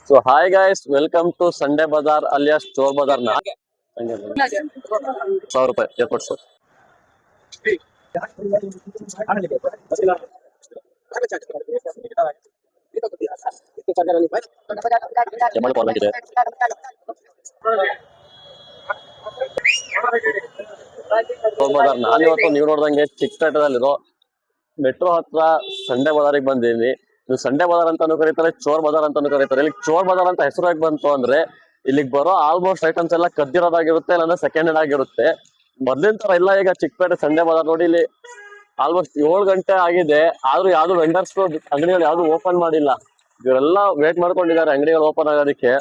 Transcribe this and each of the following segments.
So hi guys, welcome to Sunday Bazaar alias Chor Bazaar na. 100 ರೂಪಾಯಿ airports ಎಮ್ಮಲ್ ಪಾರ್ಮೆಂಟ್ ಇದೆ. ಚೋರ್ ಬಜಾರ್ ನಾನು ಇವತ್ತು ನೀವು ನೋಡ್ದಂಗೆ ಚಿಕ್ಕಪೇಟೆದಲ್ಲಿರೋ ಮೆಟ್ರೋ ಹತ್ರ ಸಂಡೆ ಬಜಾರಿಗೆ ಬಂದಿದ್ದೀನಿ. ನೀವು ಸಂಡೆ ಬಜಾರ್ ಅಂತಾನು ಕರೀತಾರೆ, ಚೋರ್ ಬಜಾರ್ ಅಂತಾನು ಕರೀತಾರೆ. ಇಲ್ಲಿ ಚೋರ್ ಬಜಾರ್ ಅಂತ ಹೆಸರು ಯಾಕೆ ಬಂತು ಅಂದ್ರೆ ಇಲ್ಲಿಗೆ ಬರೋ ಆಲ್ಮೋಸ್ಟ್ ಐಟಮ್ಸ್ ಎಲ್ಲ ಕದ್ದಿರೋದಾಗಿರುತ್ತೆ, ಇಲ್ಲಾಂದ್ರೆ ಸೆಕೆಂಡ್ ಹ್ಯಾಂಡ್ ಆಗಿರುತ್ತೆ. ಮೊದ್ಲಿನ ತರ ಇಲ್ಲ ಈಗ ಚಿಕ್ಕಪೇಟೆ ಸಂಡೆ ಬಜಾರ್. ನೋಡಿ ಇಲ್ಲಿ ಆಲ್ಮೋಸ್ಟ್ 7 ಗಂಟೆ ಆಗಿದೆ, ಆದ್ರೂ ಯಾವ್ದು ವೆಂಡರ್ಸ್ ಅಂಗಡಿಗಳು ಯಾವ್ದು ಓಪನ್ ಮಾಡಿಲ್ಲ. ಇವರೆಲ್ಲ ವೇಟ್ ಮಾಡ್ಕೊಂಡಿದ್ದಾರೆ ಅಂಗಡಿಗಳು ಓಪನ್ ಆಗೋದಕ್ಕೆ.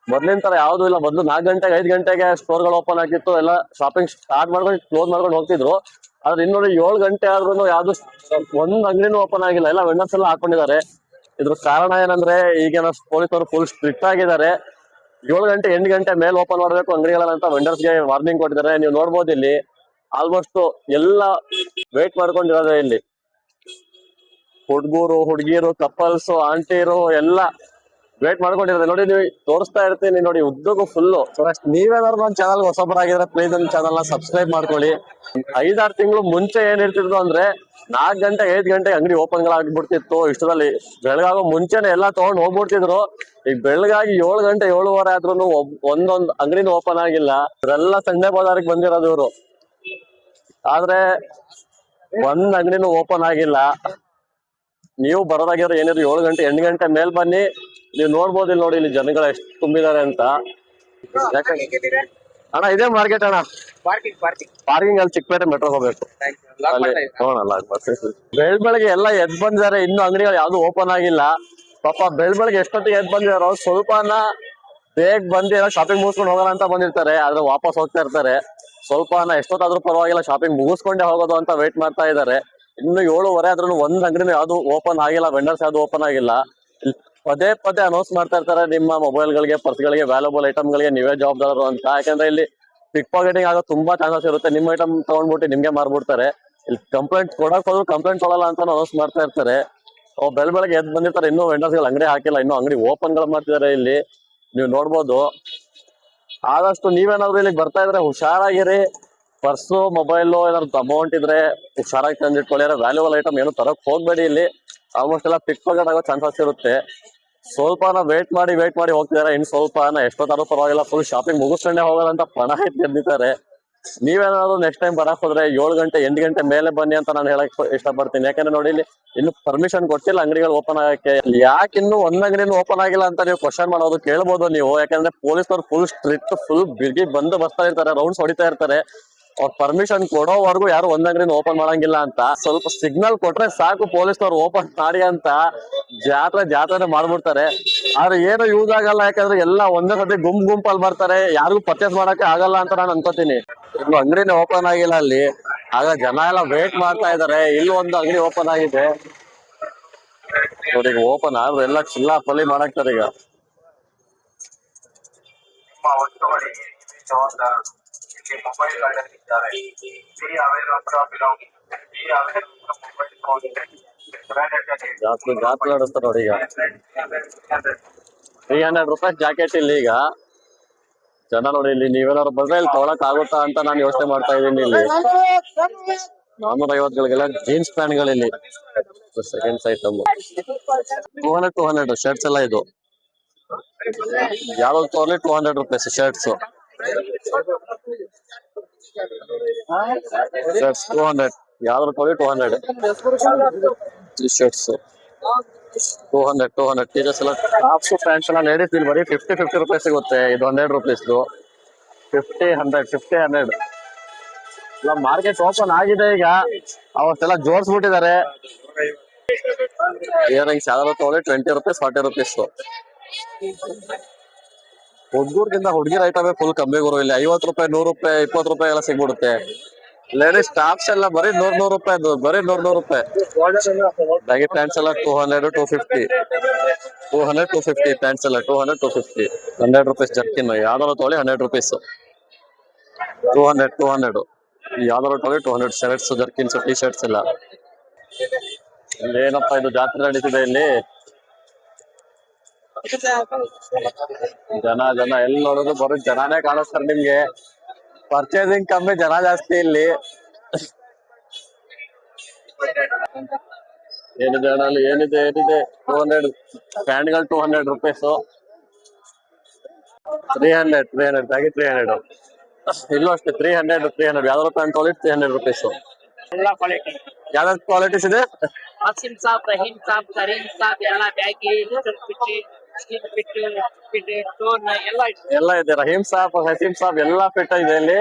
ಮೊದ್ಲಿನ ತರ ಯಾವ್ದು ಇಲ್ಲ. ಮೊದ್ಲು 4 ಗಂಟೆಗೆ 5 ಗಂಟೆಗೆ ಸ್ಟೋರ್ಗಳು ಓಪನ್ ಆಗಿತ್ತು, ಎಲ್ಲ ಶಾಪಿಂಗ್ ಸ್ಟಾರ್ಟ್ ಮಾಡ್ಕೊಂಡು ಕ್ಲೋಸ್ ಮಾಡ್ಕೊಂಡು ಹೋಗ್ತಿದ್ರು. ಆದ್ರೆ ಇನ್ನು 7 ಗಂಟೆ ಆದ್ರೂ ಯಾವ್ದು ಒಂದ್ ಅಂಗಡಿನೂ ಓಪನ್ ಆಗಿಲ್ಲ, ಎಲ್ಲ ವೆಂಡರ್ಸ್ ಎಲ್ಲ ಹಾಕೊಂಡಿದ್ದಾರೆ. ಇದ್ರ ಕಾರಣ ಏನಂದ್ರೆ ಈಗಿನ ಪೊಲೀಸರು ಫುಲ್ ಸ್ಟ್ರಿಕ್ಟ್ ಆಗಿದ್ದಾರೆ. 7 ಗಂಟೆ 8 ಗಂಟೆ ಮೇಲೆ ಓಪನ್ ಮಾಡ್ಬೇಕು ಅಂಗಡಿಗಳನ್ನ ಅಂತ ವೆಂಡರ್ಸ್ಗೆ ವಾರ್ನಿಂಗ್ ಕೊಟ್ಟಿದ್ದಾರೆ. ನೀವು ನೋಡ್ಬೋದು ಇಲ್ಲಿ ಆಲ್ಮೋಸ್ಟ್ ಎಲ್ಲ ವೇಟ್ ಮಾಡ್ಕೊಂಡಿರೋದೇ. ಇಲ್ಲಿ ಹುಡುಗರು, ಹುಡುಗಿರು, ಕಪಲ್ಸ್, ಆಂಟಿರು ಎಲ್ಲ ವೇಟ್ ಮಾಡ್ಕೊಂಡಿರೋದು. ನೋಡಿ ನೀವು ತೋರಿಸ್ತಾ ಇರ್ತೀನಿ ನೋಡಿ, ಉದ್ದಕ್ಕೂ ಫುಲ್ಲು. ನೀವೇನಾದ್ರು ನನ್ನ ಚಾನಲ್ ಹೊಸಬರಾಗಿದ್ರೆ ಪ್ಲೀಸ್ ನನ್ನ ಚಾನಲ್ ನ ಸಬ್ಸ್ಕ್ರೈಬ್ ಮಾಡ್ಕೊಳ್ಳಿ. 5-6 ತಿಂಗಳು ಮುಂಚೆ ಏನಿರ್ತಿದ್ರು ಅಂದ್ರೆ 4 ಗಂಟೆ 5 ಗಂಟೆ ಅಂಗಡಿ ಓಪನ್ ಗಳಾಗ್ಬಿಡ್ತಿತ್ತು. ಇಷ್ಟದಲ್ಲಿ ಬೆಳಗಾಗೋ ಮುಂಚೆನೆ ಎಲ್ಲ ತಗೊಂಡ್ ಹೋಗ್ಬಿಡ್ತಿದ್ರು. ಈಗ ಬೆಳಗಾಗಿ 7 ಗಂಟೆ 7:15 ಆದ್ರೂ ಒಂದೊಂದ್ ಅಂಗಡಿನೂ ಓಪನ್ ಆಗಿಲ್ಲ. ಇವರೆಲ್ಲ ಸಂಡೆ ಬಜಾರ್ಗೆ ಬಂದಿರೋದು ಇವರು, ಆದ್ರೆ ಒಂದ್ ಅಂಗಡಿನೂ ಓಪನ್ ಆಗಿಲ್ಲ. ನೀವು ಬರೋದಾಗಿದ್ರೆ ಏನಿದ್ರು 7 ಗಂಟೆ 8 ಗಂಟೆ ಮೇಲ್ ಬನ್ನಿ. ನೀವು ನೋಡ್ಬೋದು ಇಲ್ಲಿ ನೋಡಿ, ಇಲ್ಲಿ ಜನಗಳು ಎಷ್ಟು ತುಂಬಿದ್ದಾರೆ ಅಂತ. ಅಣ್ಣ ಇದೇ ಮಾರ್ಕೆಟ್ ಅಣ್ಣ, ಪಾರ್ಕಿಂಗ್ ಅಲ್ಲಿ ಚಿಕ್ಕಪೇಟೆ ಮೆಟ್ರೋ ಹೋಗ್ಬೇಕು ಅಲ್ಲಿ ನೋಡಲ್ಲ. ಬೆಳಗ್ಗೆ ಎಲ್ಲ ಎದ್ ಬಂದಿದ್ದಾರೆ, ಇನ್ನು ಅಂಗಡಿಗಳು ಯಾವ್ದು ಓಪನ್ ಆಗಿಲ್ಲ. ಪಾಪ ಬೆಳಗ್ಗೆ ಎಷ್ಟೊತ್ತಿಗೆ ಎದ್ ಬಂದಿದಾರೋ ಸ್ವಲ್ಪನ ಬೇಗ ಬಂದು ಏನೋ ಶಾಪಿಂಗ್ ಮುಗಿಸ್ಕೊಂಡು ಹೋಗೋಣ ಅಂತ ಬಂದಿರ್ತಾರೆ, ಆದ್ರೆ ವಾಪಸ್ ಹೋಗ್ತಾ ಇರ್ತಾರೆ. ಸ್ವಲ್ಪನ ಎಷ್ಟೊತ್ತಾದ್ರೂ ಪರವಾಗಿಲ್ಲ ಶಾಪಿಂಗ್ ಮುಗಿಸ್ಕೊಂಡೇ ಹೋಗೋದು ಅಂತ ವೇಟ್ ಮಾಡ್ತಾ ಇದ್ದಾರೆ. ಇನ್ನು 7:15 ಆದ್ರೂ ಒಂದ್ ಅಂಗಡಿನೂ ಯಾವ್ದು ಓಪನ್ ಆಗಿಲ್ಲ, ವೆಂಡರ್ಸ್ ಯಾವ್ದು ಓಪನ್ ಆಗಿಲ್ಲ. ಪದೇ ಪದೇ ಅನೌನ್ಸ್ ಮಾಡ್ತಾ ಇರ್ತಾರೆ, ನಿಮ್ಮ ಮೊಬೈಲ್ ಗಳಿಗೆ, ಪರ್ಸ್ ಗಳಿಗೆ, ವ್ಯಾಲ್ಯೂಬಲ್ ಐಟಮ್ ಗಳಿಗೆ ನೀವೇ ಜವಾಬ್ದಾರರು ಅಂತ. ಯಾಕಂದ್ರೆ ಇಲ್ಲಿ ಪಿಕ್ ಪಾಕೆಟಿಂಗ್ ಆಗೋ ತುಂಬಾ ಚಾನ್ಸಸ್ ಇರುತ್ತೆ. ನಿಮ್ಮ ಐಟಮ್ ತಗೊಂಡ್ಬಿಟ್ಟು ನಿಮ್ಗೆ ಮಾರ್ಬಿಡ್ತಾರೆ. ಇಲ್ಲಿ ಕಂಪ್ಲೇಂಟ್ ಕೊಡಕ್ ಹೋದ್ರು ಕಂಪ್ಲೇಂಟ್ ಕೊಡಲ್ಲ ಅಂತ ಅನೌನ್ಸ್ ಮಾಡ್ತಾ ಇರ್ತಾರೆ. ಬೆಳಗ್ಗೆ ಎದ್ದು ಬಂದಿರ್ತಾರೆ, ಇನ್ನೂ ವೆಂಡರ್ಸ್ ಗಳು ಅಂಗಡಿ ಹಾಕಿಲ್ಲ, ಇನ್ನೂ ಅಂಗಡಿ ಓಪನ್ ಗಳು ಮಾಡ್ತಿದ್ದಾರೆ. ಇಲ್ಲಿ ನೀವು ನೋಡ್ಬೋದು. ಆದಷ್ಟು ನೀವೇನಾದ್ರು ಇಲ್ಲಿಗೆ ಬರ್ತಾ ಇದ್ರೆ ಹುಷಾರಾಗಿರಿ. ಪರ್ಸು, ಮೊಬೈಲು, ಏನಾದ್ರು ಅಮೌಂಟ್ ಇದ್ರೆ ಹುಷಾರಾಗಿ ತಂದಿಟ್ಕೊಳ್ಳಿ. ವ್ಯಾಲ್ಯೂಬಲ್ ಐಟಮ್ ಏನು ತರಕ್ ಹೋಗ್ಬೇಡಿ. ಇಲ್ಲಿ ಆಲ್ಮೋಸ್ಟ್ ಎಲ್ಲ ಪಿಕ್ ಪಾಕೆಟ್ ಆಗೋ ಚಾನ್ಸಸ್ ಇರುತ್ತೆ. ಸ್ವಲ್ಪನ ವೇಟ್ ಮಾಡಿ ಹೋಗ್ತಿದಾರೆ. ಇನ್ನು ಸ್ವಲ್ಪನ ಎಷ್ಟೊತ್ತಾದ್ರೂ ಪರವಾಗಿಲ್ಲ ಫುಲ್ ಶಾಪಿಂಗ್ ಮುಗಿಸ್ಕೊಂಡೇ ಹೋಗೋದಂತ ಪಣ ಎದ್ದಿದ್ದಾರೆ. ನೀವೇನಾದ್ರು ನೆಕ್ಸ್ಟ್ ಟೈಮ್ ಬರಕ್ ಹೋದ್ರೆ 7 ಗಂಟೆ 8 ಗಂಟೆ ಮೇಲೆ ಬನ್ನಿ ಅಂತ ನಾನು ಹೇಳಕ್ ಇಷ್ಟಪಡ್ತೀನಿ. ಯಾಕಂದ್ರೆ ನೋಡಿ ಇಲ್ಲಿ ಇನ್ನು ಪರ್ಮಿಷನ್ ಕೊಟ್ಟಿಲ್ಲ ಅಂಗಡಿಗಳು ಓಪನ್ ಆಗಕ್ಕೆ. ಯಾಕೆ ಇನ್ನು ಒಂದ್ ಅಂಗಡಿನೂ ಓಪನ್ ಆಗಿಲ್ಲ ಅಂತ ನೀವು ಕ್ವಶನ್ ಮಾಡೋದು ಕೇಳ್ಬೋದು ನೀವು. ಯಾಕಂದ್ರೆ ಪೊಲೀಸರು ಫುಲ್ ಸ್ಟ್ರಿಕ್ಟ್, ಫುಲ್ ಬಿಗಿ ಬಂದು ಬರ್ತಾ ಇರ್ತಾರೆ, ರೌಂಡ್ಸ್ ಹೊಡಿತಾ ಇರ್ತಾರೆ. ಅವ್ರ ಪರ್ಮಿಷನ್ ಕೊಡೋವರೆಗೂ ಯಾರು ಒಂದ್ ಅಂಗಡಿನ ಓಪನ್ ಮಾಡಂಗಿಲ್ಲ ಅಂತ. ಸ್ವಲ್ಪ ಸಿಗ್ನಲ್ ಕೊಟ್ರೆ ಸಾಕು ಪೊಲೀಸ್ನವ್ರು ಓಪನ್ ಮಾಡಿ ಅಂತ ಜಾತ್ರೆ ಮಾಡ್ಬಿಡ್ತಾರೆ. ಆದ್ರೆ ಏನು ಯೂಸ್ ಆಗಲ್ಲ, ಯಾಕಂದ್ರೆ ಎಲ್ಲ ಒಂದೇ ಸತಿ ಗುಂಪಲ್ಲಿ ಬರ್ತಾರೆ, ಯಾರಿಗೂ ಪರ್ಚೇಸ್ ಮಾಡಕ್ಕೆ ಆಗಲ್ಲ ಅಂತ ನಾನು ಅನ್ಕೋತೀನಿ. ಇನ್ನು ಅಂಗಡಿನೇ ಓಪನ್ ಆಗಿಲ್ಲ ಅಲ್ಲಿ, ಆಗ ಜನ ಎಲ್ಲ ವೇಟ್ ಮಾಡ್ತಾ ಇದಾರೆ. ಇಲ್ಲಿ ಒಂದು ಅಂಗಡಿ ಓಪನ್ ಆಗಿದೆ ನೋಡಿ, ಓಪನ್ ಆದ್ರೆ ಎಲ್ಲ ಚಿಲ್ಲಾ ಪಲ್ಲಿ ಮಾಡಾಕ್ತಾರೆ ಈಗ. ಜಾತ್ರೆ ನಡೆಸ್ತಾರೆ ನೋಡಿ. ಈಗ 300 ರೂಪಾಯಿ ಜಾಕೆಟ್ ಇಲ್ಲಿ. ಈಗ ಜನ ನೋಡಿ, ಇಲ್ಲಿ ನೀವೇನಾದ್ರು ಬಂದ್ರೆ ಇಲ್ಲಿ ತಗೊಳಕ್ ಆಗುತ್ತಾ ಅಂತ ನಾನು ಯೋಚನೆ ಮಾಡ್ತಾ ಇದ್ದೀನಿ. ಇಲ್ಲಿ 450ಗಳಿಗೆಲ್ಲ ಜೀನ್ಸ್ ಪ್ಯಾಂಟ್ ಗಳಿಲ್ಲಿ ಸೆಕೆಂಡ್ಸ್ ಐಟಮ್ 200 ಶರ್ಟ್ಸ್ ಎಲ್ಲ. ಇದು ಯಾವ್ದು ತಗೊಳ್ಳಿ 200 ರೂಪೀಸ್ ಶರ್ಟ್ಸ್. ಶರ್ಟ್ಸ್ 200, ಯಾವ್ದು ತಗೊಳ್ಳಿ 200. T shirts 200. ಟೀಚರ್ಸ್ ಎಲ್ಲ ಟಾಪ್ಸ್, ಪ್ಯಾಂಟ್ಸ್ ಎಲ್ಲ ಲೇಡೀಸ್ ಇಲ್ಲಿ ಬರೀ 50 ರೂಪಾಯಿ ಸಿಗುತ್ತೆ. ಇದು 100 ರೂಪೀಸ್ದು. 50 100 ಇಲ್ಲ. ಮಾರ್ಕೆಟ್ ಓಪನ್ ಆಗಿದೆ ಈಗ, ಅವತ್ತೆಲ್ಲ ಜೋಡಿಸ್ಬಿಟ್ಟಿದ್ದಾರೆ. ಇಯರಿಂಗ್ಸ್ ಯಾವ್ದಾದ್ರು ತಗೊಳ್ಳಿ 20 ರೂಪೀಸ್ 40 ರೂಪೀಸ್. ಹುಡುಗರ್ಗಿಂತ ಹುಡುಗಿರ ಐಟಮೇ ಫುಲ್ ಕಮ್ಮಿ ಗುರು. ಇಲ್ಲಿ 50 ರೂಪಾಯಿ 100 ರೂಪಾಯಿ 20 ರೂಪಾಯಿ ಎಲ್ಲ ಸಿಗ್ಬಿಡುತ್ತೆ. ಲೇಡೀಸ್ ಟಾಪ್ಸ್ ಎಲ್ಲ ಬರೀ 100 ರೂಪಾಯಿ, ಬರೀ 100 ರೂಪಾಯಿ. ಬ್ಯಾಗಿ ಪ್ಯಾಂಟ್ಸ್ ಎಲ್ಲ 200 250 250 ಪ್ಯಾಂಟ್ಸ್ ಎಲ್ಲ 200 250. 100 ರೂಪೀಸ್ ಜರ್ಕಿನ್ ಯಾವ್ದಾದ್ರು ತಗೊಳ್ಳಿ 100 ರೂಪೀಸ್. 200 ಯಾವ್ದಾದ್ರು ತಗೊಳ್ಳಿ 200. ಶರ್ಟ್ಸ್, ಜರ್ಕಿನ್ಸ್, ಟಿ ಶರ್ಟ್ಸ್ ಎಲ್ಲ. ಏನಪ್ಪಾ ಇದು ಜಾತ್ರೆ ನಡೀತಿದೆ ಇಲ್ಲಿ. ಜನ ಜನ ಎಲ್ಲಿ ನೋಡಿದ್ರು ಬರೋ ಜನನೇ ಕಾಣಿಸ್ತಾರೆ ನಿಮ್ಗೆ. ಪರ್ಚೇಸಿಂಗ್ ಕಮ್ಮಿ, ಜನ ಜಾಸ್ತಿ ಇಲ್ಲಿ. ಏನಿದೆ ಅಣ್ಣ ಅಲ್ಲಿ? ಏನಿದೆ 200 ಪ್ಯಾಂಟ್ಗಳು 200 ರುಪೀಸ್. 300 ಬ್ಯಾಗಿ 300. ಇಲ್ಲೂ ಅಷ್ಟೇ 300 ಯಾವ್ದಾದ್ರು ಪ್ಯಾಂಟ್ ತೊಗೊಳ್ಳಿ 300 ರುಪೀಸ್. ಯಾವ್ದಾದ್ರು ಕ್ವಾಲಿಟೀಸ್ ಇದೆ? ಆಸಿಮ್ ಸಾಬ್, ರಹೀಮ್ ಸಾಬ್, ಕರೀಂ ಸಾಬ್ ಎಲ್ಲ ಬ್ಯಾಗಿ, ಎಲ್ಲ ಇದೆ. ರಹೀಮ್ ಸಾಬ್, ಹಸೀಂ ಸಾಬ್ ಎಲ್ಲ ಫಿಟ್ ಇದೆ ಇಲ್ಲಿ.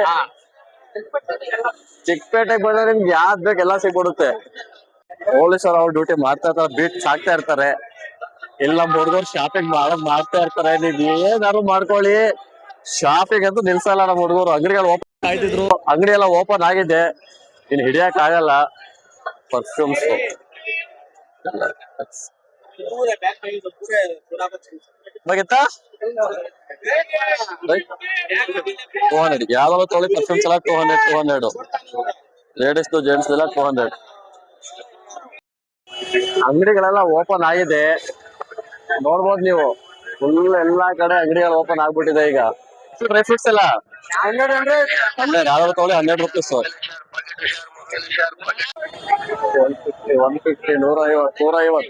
ಚಿಕ್ಕಪೇಟೆಗೆ ಬಂದ್ರೆ ನಿಮ್ಗೆ ಯಾವ್ದು ಬೇಕು ಎಲ್ಲ ಸಿಗ್ಬಿಡುತ್ತೆ. ಪೊಲೀಸರು ಅವ್ರ ಡ್ಯೂಟಿ ಮಾಡ್ತಾ ಇರ್ತಾರೆ, ಬೀಟ್ ಸಾಕ್ತಾ ಇರ್ತಾರೆ. ಇಲ್ಲ ನಮ್ಮ ಹುಡುಗರು ಶಾಪಿಂಗ್ ಮಾಡ್ತಾ ಇರ್ತಾರೆ. ನೀವ್ ಏನಾದ್ರು ಮಾಡ್ಕೊಳ್ಳಿ, ಶಾಪಿಂಗ್ ಅಂತೂ ನಿಲ್ಸಲ್ಲ ನಮ್ಮ ಹುಡುಗರು. ಅಂಗಡಿಗಳು ಓಪನ್ ಆಯ್ತಿದ್ರು, ಅಂಗಡಿ ಎಲ್ಲ ಓಪನ್ ಆಗಿದೆ, ಇನ್ ಹಿಡಿಯಕ್ ಆಗಲ್ಲ. ಪರ್ಫ್ಯೂಮ್ಸ್ ಯಾವ್ದಾದ್ರು ತೊಗೊಳ್ಳಿ, ಪರ್ಫ್ಯೂಮ್ಸ್ ಎಲ್ಲ 200. ಲೇಡೀಸ್ ಜೆಂಟ್ಸ್ ಎಲ್ಲ 200. ಅಂಗಡಿಗಳೆಲ್ಲ ಓಪನ್ ಆಗಿದೆ, ನೋಡ್ಬೋದು ನೀವು. ಫುಲ್ ಎಲ್ಲಾ ಕಡೆ ಅಂಗಡಿಗಳು ಓಪನ್ ಆಗ್ಬಿಟ್ಟಿದೆ ಈಗ. ಡ್ರೈ ಫ್ರೂಟ್ಸ್ ಎಲ್ಲ 100 ಯಾವ್ದಾದ್ರು ತೊಗೊಳ್ಳಿ 100 ರುಪೀಸ್. 150 150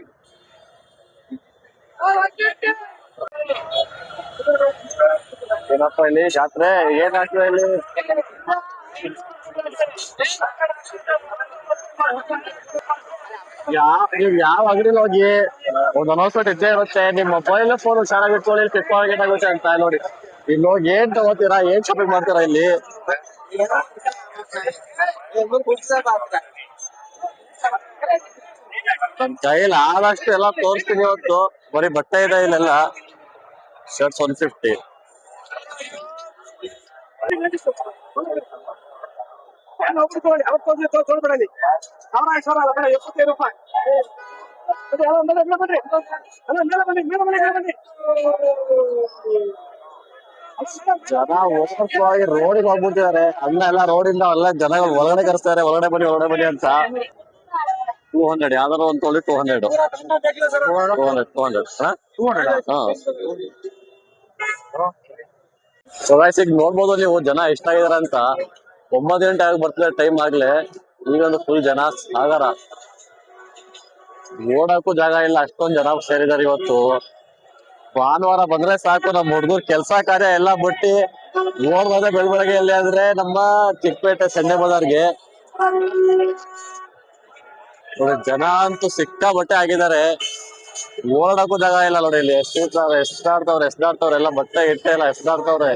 ಏನಪ್ಪ ಇಲ್ಲಿ ಜಾತ್ರೆ? ಏನ್ ಆಗ್ತದೆ ಇಲ್ಲಿ? ನೀವ್ ಯಾವ ಅಂಗಡಿಲಿ ಹೋಗಿ ಒಂದ್ ಅನೌನ್ಸ್ಮೆಂಟ್ ಇದ್ದೇ ಇರುತ್ತೆ. ನಿಮ್ ಮೊಬೈಲ್ ಫೋನ್ ಚೆನ್ನಾಗಿಟ್ಕೊಳ್ಳಿ, ಪಿಕ್ ಪಾಕೆಟ್ ಆಗುತ್ತೆ ಅಂತ. ನೋಡಿ ಇಲ್ಲಿ ಹೋಗಿ ಏನ್ ತಗೋತೀರಾ, ಏನ್ ಶಾಪಿಂಗ್ ಮಾಡ್ತೀರಾ ಇಲ್ಲಿ? ನನ್ ಕೈಲಿ ಆದಷ್ಟು ಎಲ್ಲ ತೋರಿಸ್ತೀನಿ ಇವತ್ತು. ಬರೀ ಬಟ್ಟೆ ಇದೆ ಇಲ್ಲೆಲ್ಲ. ಶರ್ಟ್ಸ್ 150. ಜನ ಓವರ್ಫ್ಲೋ ಆಗಿ ರೋಡಿಗೆ ಹೋಗ್ಬಿಟ್ಟಿದ್ದಾರೆ. ಅನ್ನ ಎಲ್ಲ ರೋಡಿಂದ ಎಲ್ಲ ಜನಗಳು ಒಳಗಡೆ ಕರೆಸ್ತಾರೆ, ಒಳಗಡೆ ಬನ್ನಿ ಅಂತ. 200 ಯಾವ್ದಾರು ಒಂದು ತೊಗೊಳ್ಳಿ 200. 200 ಈಗ ನೋಡ್ಬೋದು ನೀವು ಜನ ಎಷ್ಟಾಗಿದಾರ ಅಂತ. 9 ಗಂಟೆ ಆಗಿ ಬರ್ತದೆ ಟೈಮ್ ಆಗ್ಲೇ. ಈಗೊಂದು ಫುಲ್ ಜನ ಸಾಗರ, ಓಡಕ್ಕೂ ಜಾಗ ಇಲ್ಲ, ಅಷ್ಟೊಂದ್ ಜನ ಸೇರಿದಾರೆ ಇವತ್ತು. ಭಾನುವಾರ ಬಂದ್ರೆ ಸಾಕು, ನಮ್ಮ ಹುಡುಗರು ಕೆಲಸ ಕಾರ್ಯ ಎಲ್ಲ ಬಿಟ್ಟು ಓಡ್ಬೋದೆ ಬೆಳಗ್ಗೆ ಎಲ್ಲಿ ಅಂದ್ರೆ ನಮ್ಮ ಚಿಕ್ಕಪೇಟೆ ಸಂಡೆ ಬಜಾರ್ಗೆ. ಜನ ಅಂತೂ ಸಿಕ್ಕಾಬಟ್ಟೆ ಆಗಿದ್ದಾರೆ, ಓಡಕ್ಕೂ ಜಾಗ ಇಲ್ಲ. ನೋಡಿ ಇಲ್ಲಿ ಎಷ್ಟಾಡ್ತವ್ರೆ ಎಲ್ಲ ಬಟ್ಟೆ ಇಟ್ಟೆ ಎಲ್ಲ ಎಷ್ಟಾಡ್ತವ್ರೆ.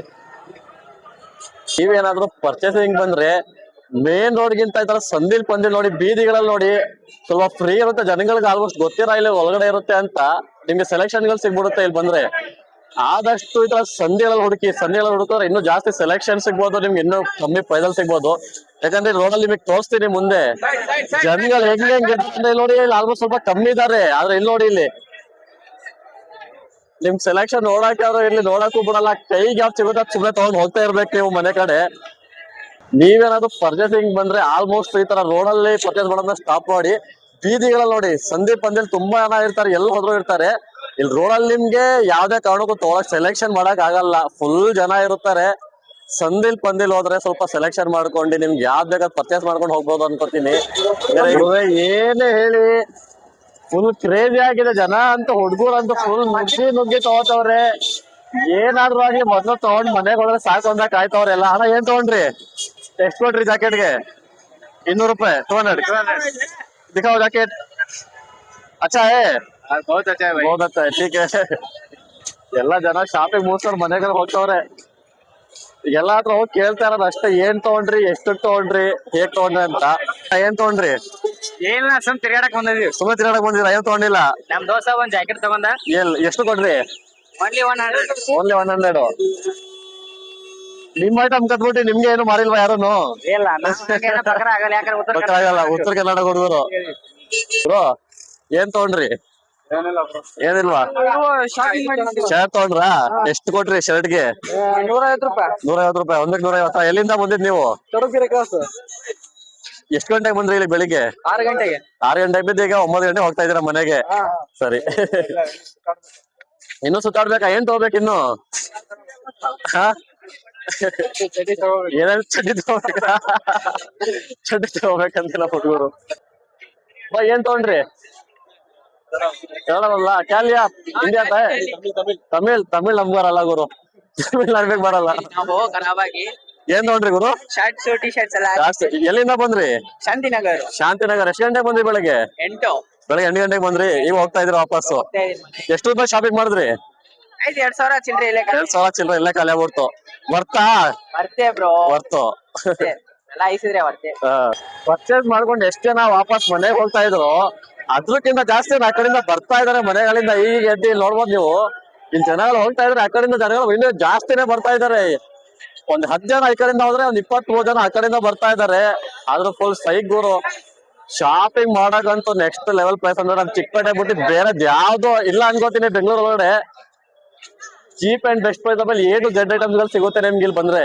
ನೀವೇನಾದ್ರೂ ಪರ್ಚೇಸಿಂಗ್ ಬಂದ್ರೆ ಮೇನ್ ರೋಡ್ಗಿಂತ ಈ ತರ ಸಂದಿಲ್ ಪಂದಿಲ್ ನೋಡಿ, ಬೀದಿಗಳಲ್ಲಿ ನೋಡಿ, ಸ್ವಲ್ಪ ಫ್ರೀ ಇರುತ್ತೆ. ಜನಗಳಿಗೆ ಆಲ್ಮೋಸ್ಟ್ ಗೊತ್ತಿರ ಇಲ್ಲಿ ಒಳಗಡೆ ಇರುತ್ತೆ ಅಂತ. ನಿಮ್ಗೆ ಸೆಲೆಕ್ಷನ್ಗಳು ಸಿಗ್ಬಿಡುತ್ತೆ ಇಲ್ಲಿ ಬಂದ್ರೆ. ಆದಷ್ಟು ಈ ತರ ಸಂಧಿಗಳಲ್ಲಿ ಹುಡುಕಿದ್ರೆ ಇನ್ನೂ ಜಾಸ್ತಿ ಸೆಲೆಕ್ಷನ್ ಸಿಗ್ಬೋದು ನಿಮ್ಗೆ, ಇನ್ನೂ ಕಮ್ಮಿ ಪ್ರೈಸಲ್ಲಿ ಸಿಗ್ಬೋದು. ಯಾಕಂದ್ರೆ ರೋಡಲ್ಲಿ ನಿಮಗೆ ತೋರಿಸ್ತೀನಿ ಮುಂದೆ ಜನಗಳು ಹೆಂಗೆ ನೋಡಿ. ಇಲ್ಲಿ ಆಲ್ಮೋಸ್ಟ್ ಸ್ವಲ್ಪ ಕಮ್ಮಿ ಇದಾರೆ, ಆದ್ರೆ ಇಲ್ಲಿ ನೋಡಿ, ಇಲ್ಲಿ ನಿಮ್ ಸೆಲೆಕ್ಷನ್ ನೋಡಾಕ್ಯಾದ್ರು ಇಲ್ಲಿ ನೋಡಕ್ಕೂ ಬಿಡಲ್ಲ. ಕೈಗೆ ಯಾವ್ದು ಸಿಗುತ್ತೆ ಸುಮ್ಮನೆ ತಗೊಂಡ್ ಹೋಗ್ತಾ ಇರ್ಬೇಕು ನೀವು ಮನೆ ಕಡೆ. ನೀವೇನಾದ್ರು ಪರ್ಚೇಸಿಂಗ್ ಬಂದ್ರೆ ಆಲ್ಮೋಸ್ಟ್ ಈ ತರ ರೋಡಲ್ಲಿ ಪರ್ಚೇಸ್ ಮಾಡೋದನ್ನ ಸ್ಟಾಪ್ ಮಾಡಿ. ಬೀದಿಗಳಲ್ಲಿ ನೋಡಿ ಸಂದೀಪ್ ಪಂದಿಲ್ ತುಂಬಾ ಜನ ಇರ್ತಾರೆ, ಎಲ್ಲಿ ಹೋದ್ರು ಇರ್ತಾರೆ. ಇಲ್ಲಿ ರೋಡಲ್ಲಿ ನಿಮ್ಗೆ ಯಾವ್ದೇ ಕಾರಣಕ್ಕೂ ತಗೊಳಕ್ ಸೆಲೆಕ್ಷನ್ ಮಾಡಕ್ ಆಗಲ್ಲ, ಫುಲ್ ಜನ ಇರುತ್ತಾರೆ. ಸಂದಿಲ್ ಪಂದಿಲ್ ಹೋದ್ರೆ ಸ್ವಲ್ಪ ಸೆಲೆಕ್ಷನ್ ಮಾಡ್ಕೊಂಡು ನಿಮ್ಗೆ ಯಾವ್ದು ಬೇಕಾದ್ ಪರ್ಚೇಸ್ ಮಾಡ್ಕೊಂಡು ಹೋಗ್ಬೋದು ಅನ್ಕೋತೀನಿ. ಏನೇ ಹೇಳಿ ಫುಲ್ ಕ್ರೇಜಿ ಆಗಿದೆ ಜನ ಅಂತ. ಹುಡುಗರು ಅಂತ ಫುಲ್ ನುಗ್ಗಿ ತಗೋತವ್ರೆ. ಏನಾದ್ರು ಆಗ್ಲಿ ಮೊದ್ಲು ತಗೊಂಡ್ ಮನೆಗೆ ಹೋದ್ರೆ ಸಾಕು ಅಂತ ಕಾಯ್ತವ್ರೆಲ್ಲ. ಹಣ ಏನ್ ತಗೊಂಡ್ರಿ? ಎಷ್ಟು ಕೊಟ್ರಿ ಜಾಕೆಟ್ಗೆ? 200 ರೂಪಾಯಿ 200 दिखाओ जैकेट। अच्छा है? बहुत अच्छा है भाई, बहुत अच्छा है, ठीक है। ಎಲ್ಲ ಜನ ಶಾಪಿಂಗ್ ಮುಗಿಸ್ಕೊಂಡು ಮನೆಗೆ ಹೋಗ್ತವ್ರೆ. ಎಲ್ಲ ಹತ್ರ ಹೋಗಿ ಕೇಳ್ತಾ ಇರೋದು ಅಷ್ಟೇ, ಏನ್ ತಗೊಂಡ್ರಿ, ಎಷ್ಟು ತಗೊಂಡ್ರಿ, ಹೇಗ್ ತಗೊಂಡ್ರಿ ಅಂತ. ಏನ್ ತಗೊಂಡ್ರಿ? ಏನಿಲ್ಲ, ಸುಮ್ ತಿರ್ಗಾಡಕ್ ಬಂದಿದ್ವಿ. ಸುಮ್ಮನೆ ತಿರ್ಗಾಡಕ್ ಬಂದಿರ? ಏನ್ ತಗೊಂಡಿಲ್ಲ? ನಮ್ ದೋಸ್ತ ಒಂದ್ ಜಾಕೆಟ್ ತಗೊಂಡ. ಎಷ್ಟು ಕೊಡ್ರಿ? ಓನ್ಲಿ 100. ಓನ್ಲಿ 100. ನಿಮ್ ಐಟಮ್ ಕಟ್ಬಿಟ್ಟು ನಿಮ್ಗೆ ಏನು ಮಾರಿಲ್ವಾ ಯಾರನ್ನು? ಇಲ್ಲ, ಆಗಲ್ಲ. ಉತ್ತರ ಕರ್ನಾಟಕ ಹುಡುಗರು. ಬ್ರೋ ಏನ್ ತಗೊಂಡ್ರಿ? ಏನಿಲ್ವಾ? ಶರ್ಟ್ ತಗೊಂಡ್ರಾ? ಎಷ್ಟು ಕೊಟ್ರಿ ಶರ್ಟ್ಗೆ? 150 ರೂಪಾಯಿ. 150 ರೂಪಾಯಿ, 150. ಎಲ್ಲಿಂದ ಬಂದಿದ್ ನೀವು? ತಡೂಕೆರೆ ಕ್ರಾಸ್. ಎಷ್ಟು ಗಂಟೆಗೆ ಬಂದ್ರಿ ಇಲ್ಲಿ ಬೆಳಿಗ್ಗೆ? 6 ಗಂಟೆಗೆ. 6 ಗಂಟೆಗೆ ಬಿದ್ದು ಈಗ 9 ಗಂಟೆ ಹೋಗ್ತಾ ಇದೀರಾ ಮನೆಗೆ? ಸರಿ. ಇನ್ನು ಸುತ್ತಾಡ್ಬೇಕಾ? ಏನ್ ತಗೋಬೇಕು ಇನ್ನು? ಹಾ ಏನೇನ್ ಚಡ್ಡಿ ತಗೋಬೇಕಾ? ಚಡ್ಡಿ ತಗೋಬೇಕಂತಿಲ್ಲ ಹುಡುಗರು. ಏನ್ ತಗೊಂಡ್ರಿ? ಹೇಳಲ್ಲ ಕ್ಯಾಲಿಯಾ ಇಂಡಿಯಾ ತಮಿಳ್ ತಮಿಳ್ ನಮ್ಗ್ ಬರಲ್ಲ ಗುರು. ತಮಿಳ್ ನಾಡ್ಬೇಕು ಬರಲ್ಲ. ನಾವು ಖರಾಬ್ ಆಗಿ ಏನ್ ತಗೊಂಡ್ರಿ ಗುರು? ಶರ್ಟ್ಸ್ ಟಿ ಶರ್ಟ್ಸ್ ಎಲ್ಲ ಜಾಸ್ತಿ. ಎಲ್ಲಿಂದ ಬಂದ್ರಿ? ಶಾಂತಿನಗರ್ ಶಾಂತಿನಗರ್. ಎಷ್ಟು ಗಂಟೆಗೆ ಬಂದ್ರಿ ಬೆಳಗ್ಗೆ? 8 ಬೆಳಗ್ಗೆ 8 ಗಂಟೆಗೆ ಬಂದ್ರಿ, ಈಗ ಹೋಗ್ತಾ ಇದ್ರಿ ವಾಪಸ್ಸು. ಎಷ್ಟು ರೂಪಾಯಿ ಶಾಪಿಂಗ್ ಮಾಡಿದ್ರಿ? ಆಯ್ತು 2,000 ಚಿಲ್ಲರೆ ಇಲ್ಲೇ 2,000 ಚಿಲ್ಲರೆ ಇಲ್ಲೇ ಖಾಲಿ ಆಗ್ಬಿಡ್ತು. ಬರ್ತಾ ಬರ್ತೆ ಬ್ರೋ ಬರ್ತು. ಎಲ್ಲ ಐಸಿದ್ರೆ ಬರ್ತೆ. ಪರ್ಚೇಸ್ ಮಾಡ್ಕೊಂಡು ಎಷ್ಟ್ ಜನ ವಾಪಸ್ ಮನೆಗೆ ಹೋಗ್ತಾ ಇದ್ರು, ಅದ್ರಕ್ಕಿಂತ ಜಾಸ್ತಿ ಆ ಕಡೆಯಿಂದ ಬರ್ತಾ ಇದಾರೆ ಮನೆಗಳಿಂದ. ಈಗ ಎದ್ದಿ ನೋಡ್ಬೋದು ನೀವು, ಇಲ್ಲಿ ಜನಗಳು ಹೋಗ್ತಾ ಇದ್ರೆ ಆ ಕಡೆಯಿಂದ ಜನಗಳು ಇನ್ನೂ ಜಾಸ್ತಿನೇ ಬರ್ತಾ ಇದಾರೆ. ಒಂದ್ 10 ಜನ ಈ ಕಡೆಯಿಂದ ಹೋದ್ರೆ ಒಂದ್ 20-30 ಜನ ಆ ಕಡೆಯಿಂದ ಬರ್ತಾ ಇದಾರೆ. ಆದ್ರೂ ಫುಲ್ ಸೈಕ್ ಗುರು. ಶಾಪಿಂಗ್ ಮಾಡಕ್ಕಂತೂ ನೆಕ್ಸ್ಟ್ ಲೆವೆಲ್ ಪ್ಲೇಸ್ ಅಂದ್ರೆ ನಮ್ ಚಿಕ್ಕಪೇಟೆ ಬಿಟ್ಟು ಬೇರೆ ಯಾವ್ದು ಇಲ್ಲ ಅನ್ಕೋತೀನಿ. ಬೆಂಗಳೂರು ಒಳಗಡೆ ಚೀಪ್ ಅಂಡ್ ಬೆಸ್ಟ್ ಪ್ರೈಸ್ ಅಲ್ಲಿ A to Z ಐಟಮ್ಸ್ ಗಳು ಸಿಗುತ್ತೆ ನಿಮ್ಗೆ. ಇಲ್ಲಿ ಬಂದ್ರೆ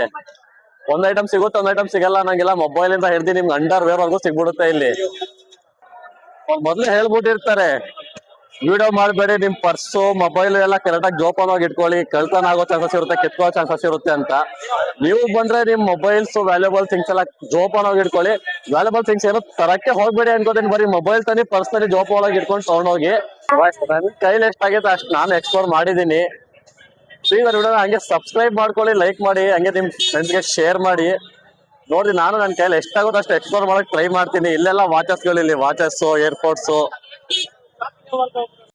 ಒಂದ್ ಐಟಮ್ ಸಿಗುತ್ತೆ, ಒಂದ್ ಐಟಮ್ ಸಿಗಲ್ಲ ನಂಗಿಲ್ಲ. ಮೊಬೈಲ್ ಇಂದ ಹಿಡ್ದು ನಿಮ್ಗೆ ಅಂಡರ್ ವೇರ್ ವರ್ಗೂ ಸಿಗ್ಬಿಡುತ್ತೆ ಇಲ್ಲಿ. ಮೊದ್ಲೇ ಹೇಳ್ಬಿಟ್ಟಿರ್ತಾರೆ, ವಿಡಿಯೋ ಮಾಡಬೇಡಿ, ನಿಮ್ ಪರ್ಸು ಮೊಬೈಲ್ ಎಲ್ಲ ಕರೆಕ್ಟ್ ಆಗಿ ಜೋಪಾನವಾಗಿ ಇಟ್ಕೊಳ್ಳಿ, ಕಳ್ತನ ಆಗೋ ಚಾನ್ಸಸ್ ಇರುತ್ತೆ, ಕಿತ್ಕೋ ಚಾನ್ಸಸ್ ಇರುತ್ತೆ ಅಂತ. ನೀವು ಬಂದ್ರೆ ನಿಮ್ ಮೊಬೈಲ್ಸ್ ವ್ಯಾಲ್ಯೂಬಲ್ ಥಿಂಗ್ಸ್ ಎಲ್ಲ ಜೋಪಾನವಾಗಿ ಇಟ್ಕೊಳ್ಳಿ. ವ್ಯಾಲ್ಯೂಬಲ್ ಥಿಂಗ್ಸ್ ಏನೋ ತರಕ್ಕೆ ಹೋಗ್ಬೇಡಿ ಅನ್ಕೋತೀನಿ. ಬರೀ ಮೊಬೈಲ್ ತನಿ, ಪರ್ಸ್ ತನಿ, ಜೋಪಾನವಾಗಿ ಇಟ್ಕೊಂಡು ತಗೊಂಡೋಗಿ. ನನ್ ಕೈಲಿ ಎಷ್ಟಾಗೈತೆ ಅಷ್ಟು ನಾನು ಎಕ್ಸ್ಪ್ಲೋರ್ ಮಾಡಿದೀನಿ. ಈಗ ವಿಡಿಯೋ ಹಂಗೆ ಸಬ್ಸ್ಕ್ರೈಬ್ ಮಾಡ್ಕೊಳ್ಳಿ, ಲೈಕ್ ಮಾಡಿ, ಹಂಗೆ ನಿಮ್ ಫ್ರೆಂಡ್ಸ್ಗೆ ಶೇರ್ ಮಾಡಿ. ನೋಡಿ, ನಾನು ನನ್ನ ಕೈಯಲ್ಲಿ ಎಷ್ಟಾಗುತ್ತೋ ಅಷ್ಟು ಎಕ್ಸ್ಪ್ಲೋರ್ ಮಾಡಕ್ ಟ್ರೈ ಮಾಡ್ತೀನಿ. ಇಲ್ಲೆಲ್ಲ ವಾಚಸ್ಗಳು, ಇಲ್ಲಿ ವಾಚಸ್, ಏರ್ಪೋರ್ಟ್ಸ್